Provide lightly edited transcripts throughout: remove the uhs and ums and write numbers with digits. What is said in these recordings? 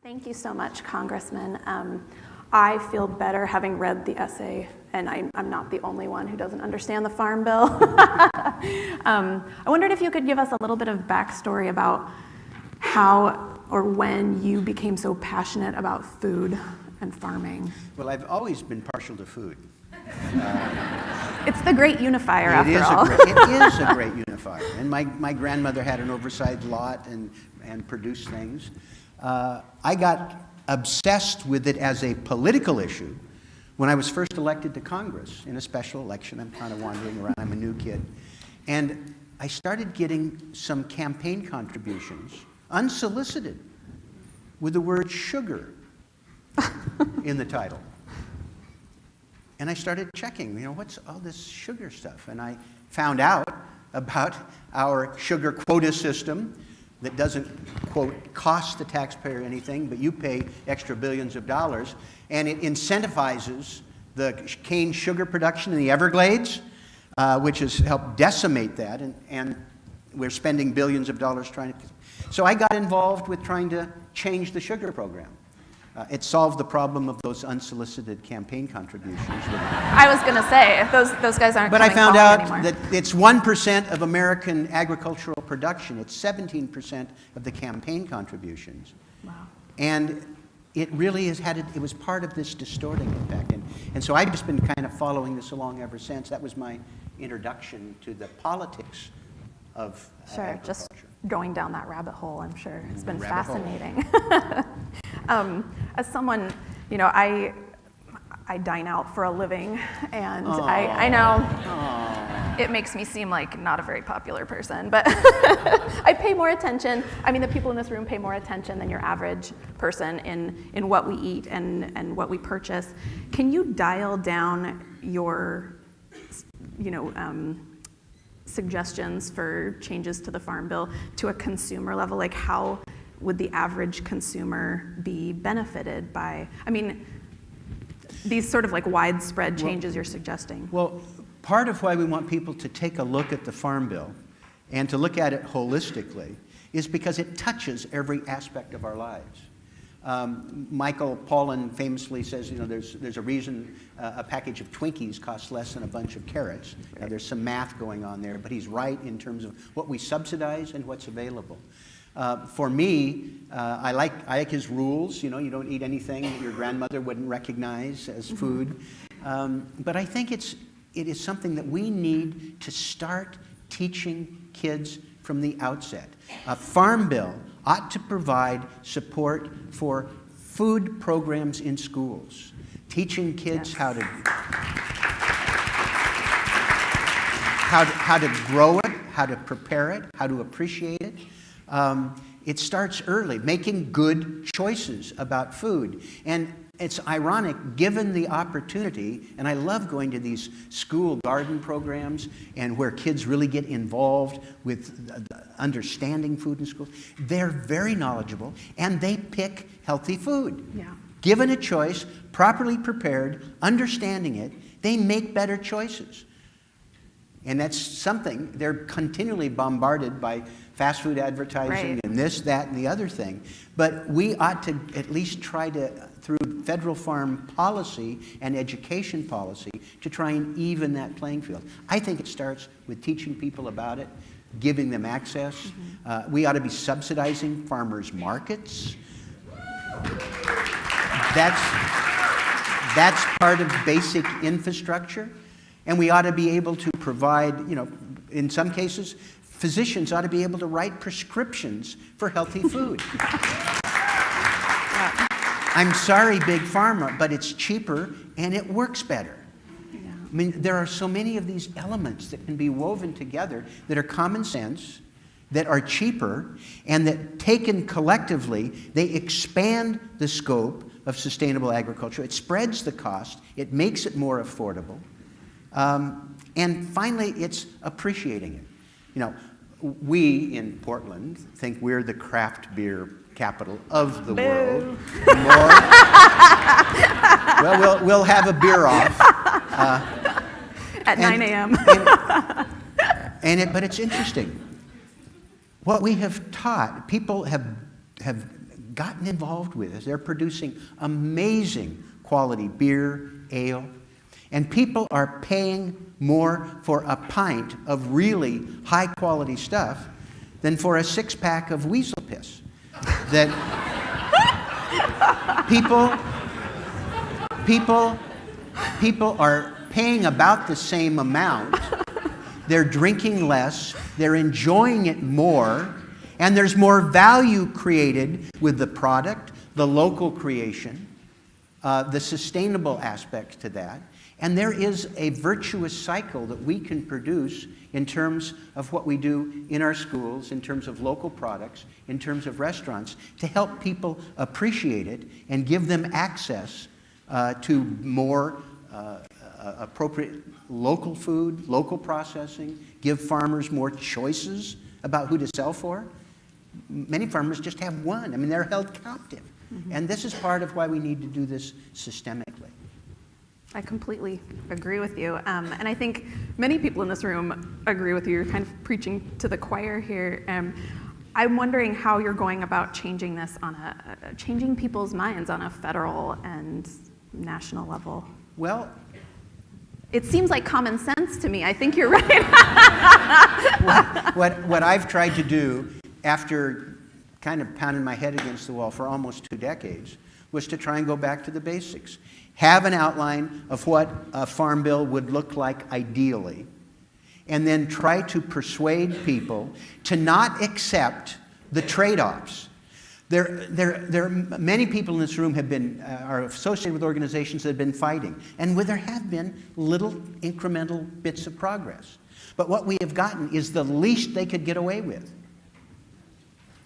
Thank you so much, Congressman. I feel better having read the essay, and I'm not the only one who doesn't understand the Farm Bill. I wondered if you could give us a little bit of backstory about how or when you became so passionate about food and farming. Well, I've always been partial to food. It's the great unifier, after all. It is a great unifier. And my grandmother had an oversized lot and produced things. I got obsessed with it as a political issue when I was first elected to Congress in a special election. I'm kind of wandering around. I'm a new kid. And I started getting some campaign contributions, unsolicited, with the word sugar in the title. And I started checking, what's all this sugar stuff? And I found out about our sugar quota system that doesn't, quote, cost the taxpayer anything, but you pay extra billions of dollars. And it incentivizes the cane sugar production in the Everglades, which has helped decimate that. And we're spending billions of dollars trying to... So I got involved with trying to change the sugar program. It solved the problem of those unsolicited campaign contributions. I was going to say, those guys aren't But I coming found out anymore. that it's 1% of American agricultural production. It's 17% of the campaign contributions. Wow. And it really has it was part of this distorting impact. And so I've just been kind of following this along ever since. That was my introduction to the politics of agriculture. Just going down that rabbit hole, I'm sure. It's been fascinating. As someone, I dine out for a living, and I know it makes me seem like not a very popular person, but I pay more attention. I mean, the people in this room pay more attention than your average person in what we eat and what we purchase. Can you dial down your, suggestions for changes to the Farm Bill to a consumer level? Like, how would the average consumer be benefited by, these sort of like widespread changes you're suggesting? Well, part of why we want people to take a look at the Farm Bill and to look at it holistically is because it touches every aspect of our lives. Michael Pollan famously says, there's a reason a package of Twinkies costs less than a bunch of carrots. Now, there's some math going on there, but he's right in terms of what we subsidize and what's available. For me, I like his rules. You don't eat anything that your grandmother wouldn't recognize as food. But I think it is something that we need to start teaching kids from the outset. A Farm Bill ought to provide support for food programs in schools, teaching kids how to grow it, how to prepare it, how to appreciate it. It starts early, making good choices about food. And it's ironic, given the opportunity, and I love going to these school garden programs and where kids really get involved with understanding food in schools. They're very knowledgeable, and they pick healthy food. Yeah. Given a choice, properly prepared, understanding it, they make better choices. And that's something, they're continually bombarded by fast food advertising and this, that, and the other thing. But we ought to at least try to, through federal farm policy and education policy, to try and even that playing field. I think it starts with teaching people about it, giving them access. We ought to be subsidizing farmers' markets. That's part of basic infrastructure. And we ought to be able to provide, in some cases, physicians ought to be able to write prescriptions for healthy food. I'm sorry, Big Pharma, but it's cheaper and it works better. Yeah. There are so many of these elements that can be woven together that are common sense, that are cheaper, and that taken collectively, they expand the scope of sustainable agriculture. It spreads the cost. It makes it more affordable. And finally, it's appreciating it. We in Portland think we're the craft beer capital of the world. Well, we'll have a beer off. At 9 a.m. But it's interesting. What we have taught, people have gotten involved with this. They're producing amazing quality beer, ale, and people are paying more for a pint of really high quality stuff than for a six-pack of weasel piss. That people are paying about the same amount. They're drinking less, they're enjoying it more, and there's more value created with the product, the local creation, the sustainable aspects to that. And there is a virtuous cycle that we can produce in terms of what we do in our schools, in terms of local products, in terms of restaurants, to help people appreciate it and give them access to more appropriate local food, local processing, give farmers more choices about who to sell for. Many farmers just have one. I mean, they're held captive. Mm-hmm. And this is part of why we need to do this systemically. I completely agree with you. And I think many people in this room agree with you. You're kind of preaching to the choir here. I'm wondering how you're going about changing this on changing people's minds on a federal and national level. Well, it seems like common sense to me. I think you're right. what I've tried to do after kind of pounding my head against the wall for almost 2 decades was to try and go back to the basics. Have an outline of what a farm bill would look like ideally, and then try to persuade people to not accept the trade-offs. Many people in this room are associated with organizations that have been fighting, and where there have been little incremental bits of progress. But what we have gotten is the least they could get away with.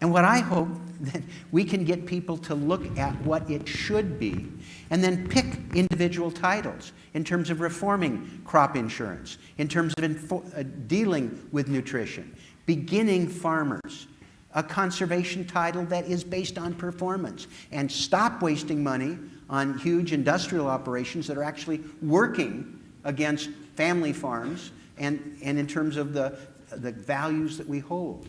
And what I hope that we can get people to look at what it should be and then pick individual titles in terms of reforming crop insurance, in terms of dealing with nutrition, beginning farmers, a conservation title that is based on performance, and stop wasting money on huge industrial operations that are actually working against family farms and in terms of the values that we hold.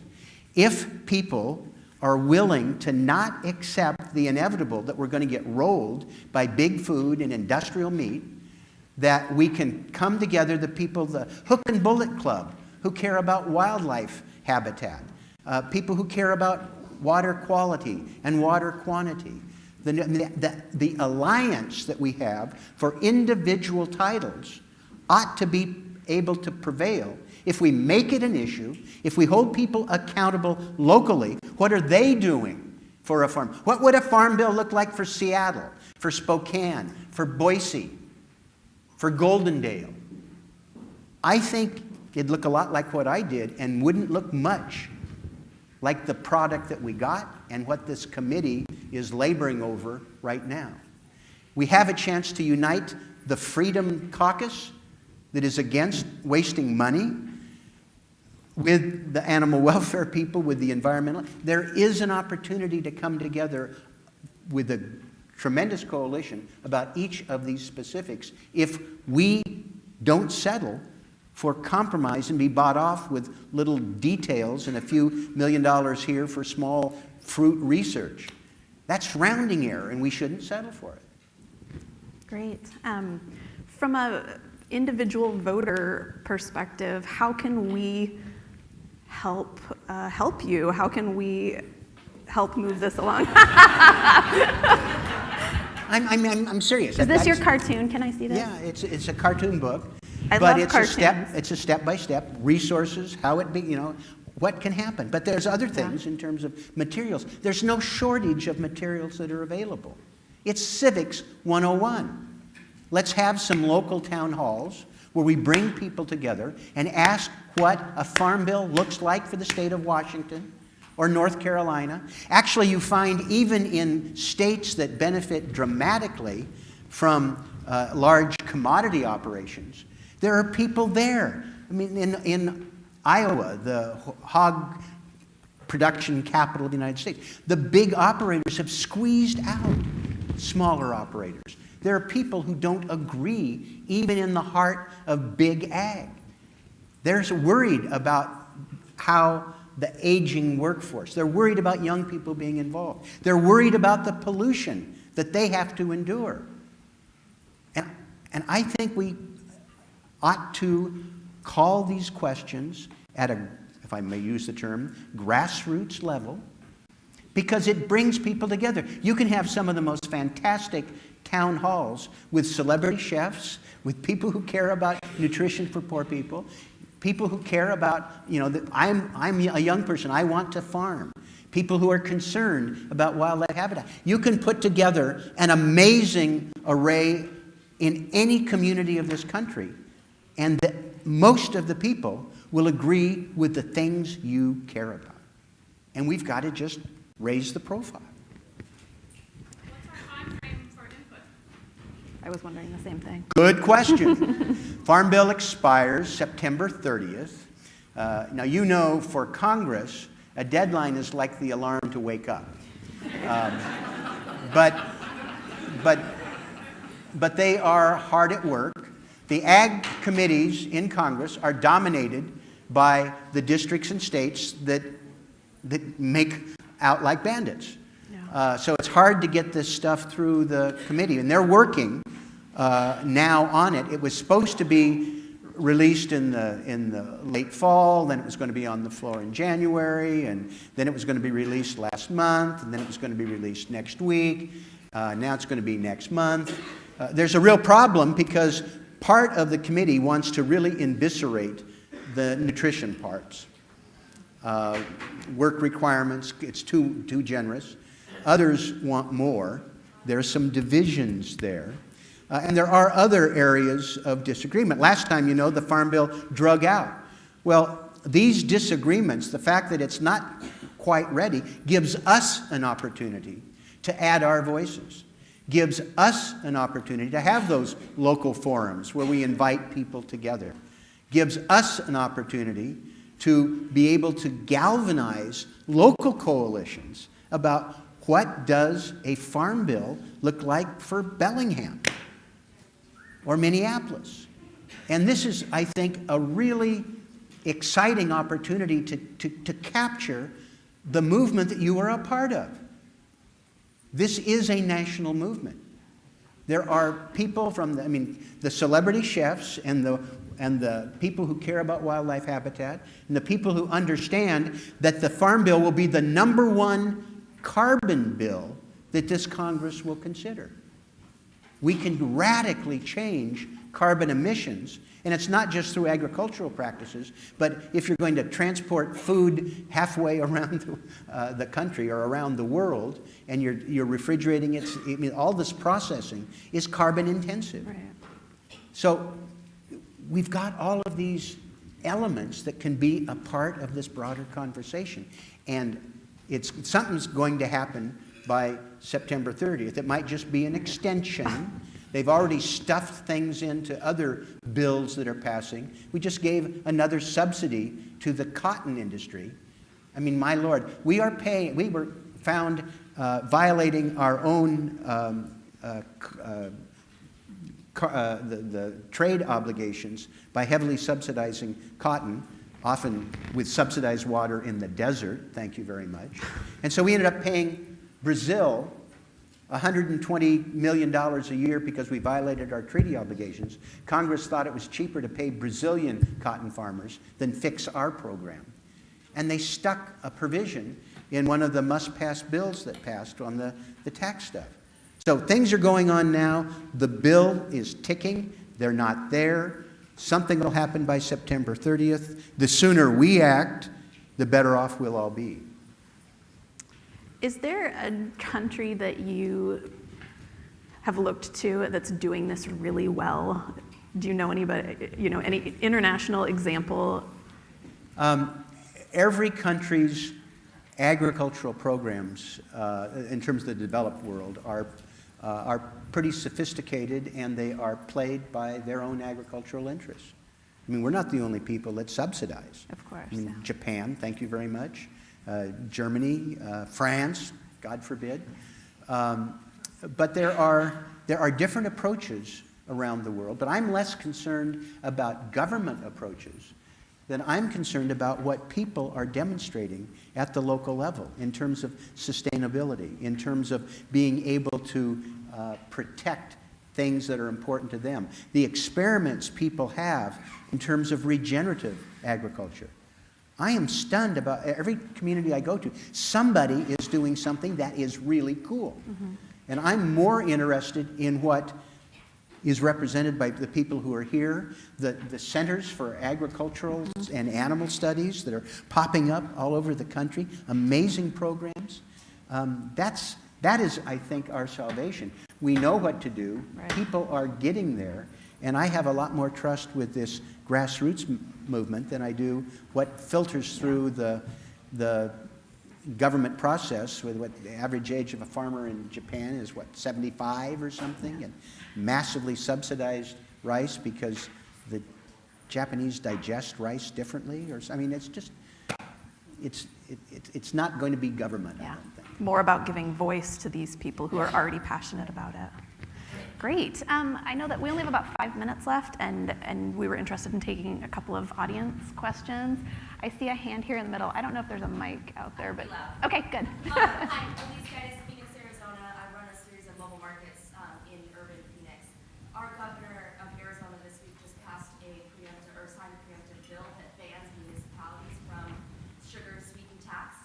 If people are willing to not accept the inevitable that we're going to get rolled by big food and industrial meat, that we can come together, the people, the Hook and Bullet Club, who care about wildlife habitat, people who care about water quality and water quantity, the alliance that we have for individual titles ought to be able to prevail. If we make it an issue, if we hold people accountable locally, what are they doing for a farm? What would a farm bill look like for Seattle, for Spokane, for Boise, for Goldendale? I think it'd look a lot like what I did and wouldn't look much like the product that we got and what this committee is laboring over right now. We have a chance to unite the Freedom Caucus that is against wasting money with the animal welfare people, with the environmental. There is an opportunity to come together with a tremendous coalition about each of these specifics if we don't settle for compromise and be bought off with little details and a few $1 million here for small fruit research. That's rounding error, and we shouldn't settle for it. Great. From a individual voter perspective, how can we help you? How can we help move this along? I'm serious. Is this your cartoon? Can I see this? Yeah, it's a cartoon book. I but love it's cartoons. it's a step-by-step, resources, how it be, what can happen. But there's other things in terms of materials. There's no shortage of materials that are available. It's Civics 101. Let's have some local town halls where we bring people together and ask what a farm bill looks like for the state of Washington or North Carolina. Actually, you find even in states that benefit dramatically from large commodity operations, there are people there. I mean, in Iowa, the hog production capital of the United States, the big operators have squeezed out smaller operators. There are people who don't agree, even in the heart of big ag. They're worried about how the aging workforce. They're worried about young people being involved. They're worried about the pollution that they have to endure. And I think we ought to call these questions at a, if I may use the term, grassroots level, because it brings people together. You can have some of the most fantastic town halls with celebrity chefs, with people who care about nutrition for poor people, people who care about, I'm a young person, I want to farm. People who are concerned about wildlife habitat. You can put together an amazing array in any community of this country, and most of the people will agree with the things you care about. And we've got to just raise the profile. What's our time frame for input? I was wondering the same thing. Good question. Farm Bill expires September 30th. Now, you know, for Congress, a deadline is like the alarm to wake up. But they are hard at work. The ag committees in Congress are dominated by the districts and states that make out like bandits. Yeah. So it's hard to get this stuff through the committee, and they're working now on it. It was supposed to be released in the late fall, then it was going to be on the floor in January, and then it was going to be released last month, and then it was going to be released next week. Now it's going to be next month. There's a real problem because part of the committee wants to really eviscerate the nutrition parts. Work requirements, it's too generous. Others want more. There are some divisions there. And there are other areas of disagreement. Last time, the Farm Bill drug out. Well, these disagreements, the fact that it's not quite ready, gives us an opportunity to add our voices, gives us an opportunity to have those local forums where we invite people together, gives us an opportunity to be able to galvanize local coalitions about what does a farm bill look like for Bellingham or Minneapolis. And this is, I think, a really exciting opportunity to capture the movement that you are a part of. This is a national movement. There are people from the celebrity chefs and the people who care about wildlife habitat and the people who understand that the Farm Bill will be the #1 carbon bill that this Congress will consider. We can radically change carbon emissions, and it's not just through agricultural practices, but if you're going to transport food halfway around the country or around the world, and you're refrigerating it, all this processing is carbon intensive. Right. So we've got all of these elements that can be a part of this broader conversation, and something's going to happen by September 30th. It might just be an extension. They've already stuffed things into other bills that are passing. We just gave another subsidy to the cotton industry. My Lord, we were found violating our own the trade obligations by heavily subsidizing cotton, often with subsidized water in the desert. Thank you very much. And so we ended up paying Brazil $120 million a year because we violated our treaty obligations. Congress thought it was cheaper to pay Brazilian cotton farmers than fix our program. And they stuck a provision in one of the must-pass bills that passed on the tax stuff. So things are going on now. The bill is ticking. They're not there. Something will happen by September 30th. The sooner we act, the better off we'll all be. Is there a country that you have looked to that's doing this really well? Do you know anybody, any international example? Every country's agricultural programs, in terms of the developed world, are pretty sophisticated, and they are played by their own agricultural interests. We're not the only people that subsidize. Of course. Yeah. Japan, thank you very much. Germany, France, God forbid. But there are different approaches around the world, but I'm less concerned about government approaches then I'm concerned about what people are demonstrating at the local level in terms of sustainability, in terms of being able to protect things that are important to them. The experiments people have in terms of regenerative agriculture. I am stunned about every community I go to. Somebody is doing something that is really cool. Mm-hmm. And I'm more interested in what is represented by the people who are here, the centers for agricultural and animal studies that are popping up all over the country, amazing programs. That is, I think, our salvation. We know what to do. Right. People are getting there. And I have a lot more trust with this grassroots movement than I do what filters through the government process with what the average age of a farmer in Japan is, 75 or something, and massively subsidized rice because the Japanese digest rice differently. It's not going to be government, I don't think. More about giving voice to these people who are already passionate about it. Great. I know that we only have about 5 minutes left, and we were interested in taking a couple of audience questions. I see a hand here in the middle. I don't know if there's a mic out there, but okay, good. Hi, Elise Geddes, Phoenix, Arizona. I run a series of mobile markets in urban Phoenix. Our governor of Arizona this week just passed signed a preemptive bill that bans municipalities from sugar sweetened tax.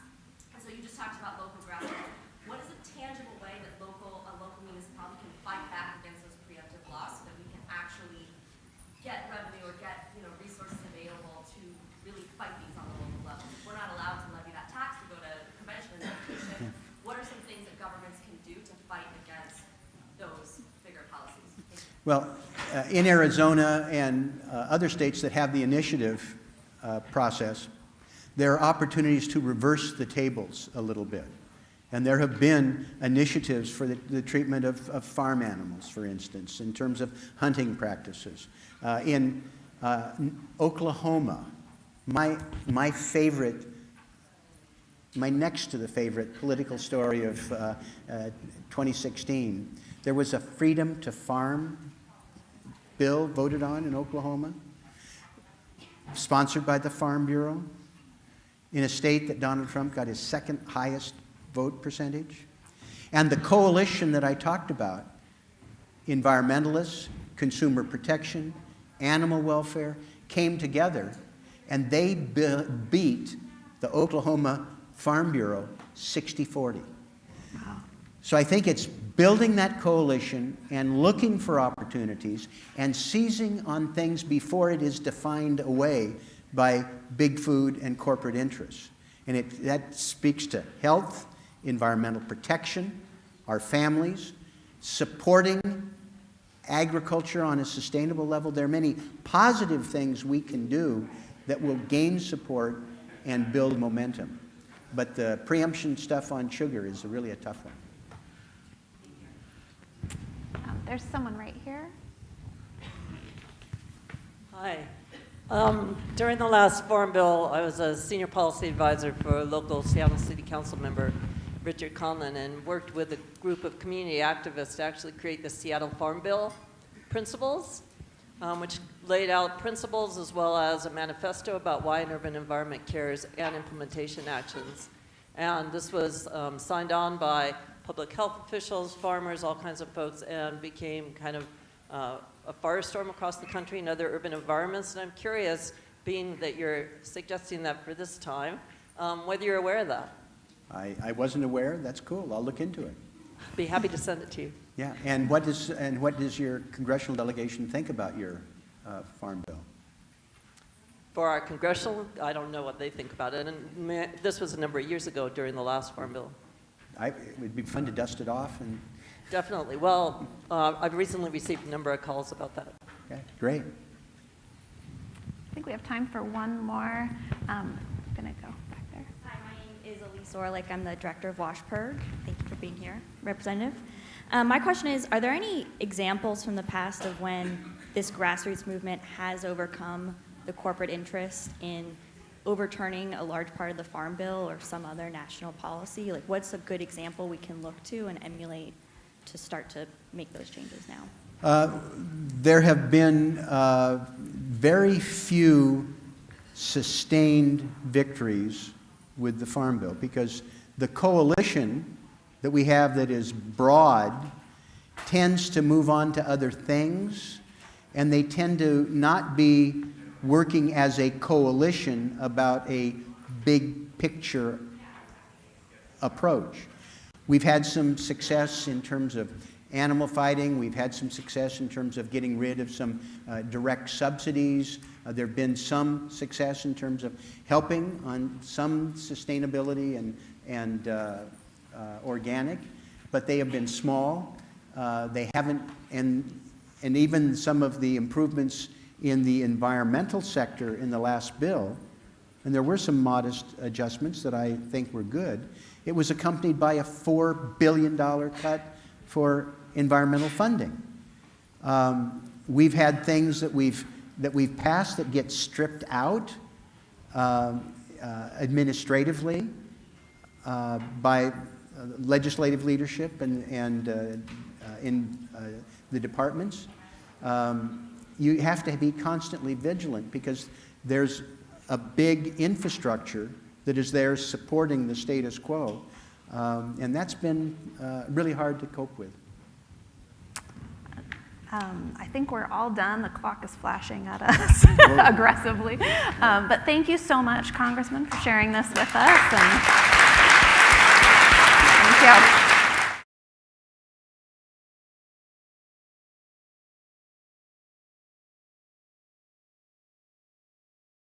And so you just talked about local grassroots. What is a tangible way that a local municipality can fight back against those preemptive laws so that we can actually get revenue or get resources available to really fight these on the local level? If we're not allowed to levy that tax to go to convention and education, what are some things that governments can do to fight against those bigger policies? Well, in Arizona and other states that have the initiative process, there are opportunities to reverse the tables a little bit. And there have been initiatives for the treatment of farm animals, for instance, in terms of hunting practices. In Oklahoma, my next to the favorite political story of 2016, there was a Freedom to Farm bill voted on in Oklahoma, sponsored by the Farm Bureau, in a state that Donald Trump got his second highest vote percentage. And the coalition that I talked about, environmentalists, consumer protection, animal welfare, came together and they beat the Oklahoma Farm Bureau 60-40. Wow. So I think it's building that coalition and looking for opportunities and seizing on things before it is defined away by big food and corporate interests. And that speaks to health, environmental protection, our families, supporting agriculture on a sustainable level. There are many positive things we can do that will gain support and build momentum. But the preemption stuff on sugar is really a tough one. There's someone right here. Hi. During the last Farm Bill, I was a senior policy advisor for a local Seattle City Council member, Richard Conlon, and worked with a group of community activists to actually create the Seattle Farm Bill principles, which laid out principles as well as a manifesto about why an urban environment cares and implementation actions. And this was signed on by public health officials, farmers, all kinds of folks, and became kind of a firestorm across the country and other urban environments. And I'm curious, being that you're suggesting that for this time, whether you're aware of that. I wasn't aware. That's cool. I'll look into it. Be happy to send it to you. Yeah. And what does your congressional delegation think about your farm bill? For our congressional, I don't know what they think about it. And this was a number of years ago during the last Farm Bill. It would be fun to dust it off. And definitely. Well, I've recently received a number of calls about that. Okay, great. I think we have time for one more. I'm going to go back there. Hi, my name is Elise Orlick. I'm the director of WashPerg. Thank you for being here, Representative. My question is, are there any examples from the past of when this grassroots movement has overcome the corporate interest in overturning a large part of the Farm Bill or some other national policy? Like, what's a good example we can look to and emulate to start to make those changes now? There have been very few sustained victories with the Farm Bill, because the coalition that we have that is broad tends to move on to other things, and they tend to not be working as a coalition about a big picture approach. We've had some success in terms of animal fighting. We've had some success in terms of getting rid of some direct subsidies. There have been some success in terms of helping on some sustainability and organic, but they have been small. They haven't, and even some of the improvements in the environmental sector in the last bill, and there were some modest adjustments that I think were good, it was accompanied by a $4 billion cut for environmental funding. We've had things that we've passed that get stripped out administratively by legislative leadership and in the departments. You have to be constantly vigilant because there's a big infrastructure that is there supporting the status quo, and that's been really hard to cope with. I think we're all done. The clock is flashing at us aggressively. But thank you so much, Congressman, for sharing this with us. And